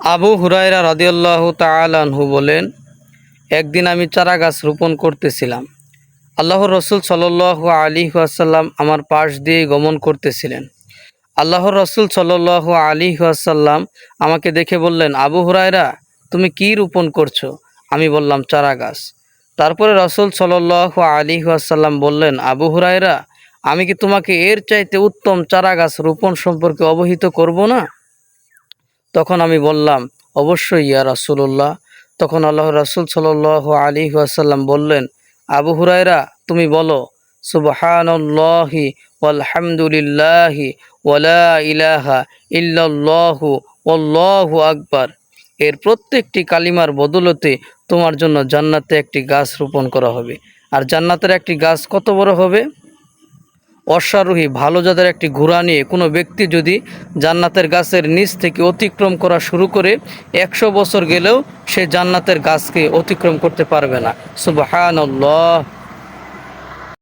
আবু হুরায়রা রাদিয়াল্লাহু তাআলা আনহু বলেন, একদিন আমি চারা গাছ রোপণ করতেছিলাম। আল্লাহর রসুল সাল্লাল্লাহু আলাইহি ওয়াসাল্লাম আমার পাশ দিয়ে গমন করতেছিলেন। আল্লাহর রসুল সাল্লাল্লাহু আলাইহি ওয়াসাল্লাম আমাকে দেখে বললেন, আবু হুরায়রা, তুমি কি রোপণ করছো? আমি বললাম, চারা গাছ। তারপরে রসুল সাল্লাল্লাহু আলাইহি ওয়াসাল্লাম বললেন, আবু হুরায়রা, আমি কি তোমাকে এর চাইতে উত্তম চারা গাছ রোপণ সম্পর্কে অবহিত করব না? তখন আমি বললাম, অবশ্যই ইয়া রাসূলুল্লাহ। তখন আল্লাহর রাসূল সাল্লাল্লাহু আলাইহি ওয়াসাল্লাম বললেন, আবু হুরায়রা, তুমি বলো, সুবহানাল্লাহি ওয়ালহামদুলিল্লাহি ওয়ালা ইলাহা ইল্লাল্লাহু ওয়াল্লাহু আকবার। এর প্রত্যেকটি কালিমার বদলতে তোমার জন্য জান্নাতে একটি গাছ রোপণ করা হবে। আর জান্নাতের একটি গাছ কত বড় হবে? অশ্বারোহী ভালো জাতের একটি ঘোড়া নিয়ে কোনো ব্যক্তি যদি জান্নাতের গাছের নিচ থেকে অতিক্রম করা শুরু করে 100 বছর গেলেও সে জান্নাতের গাছকে অতিক্রম করতে পারবে না। সুবহানাল্লাহ।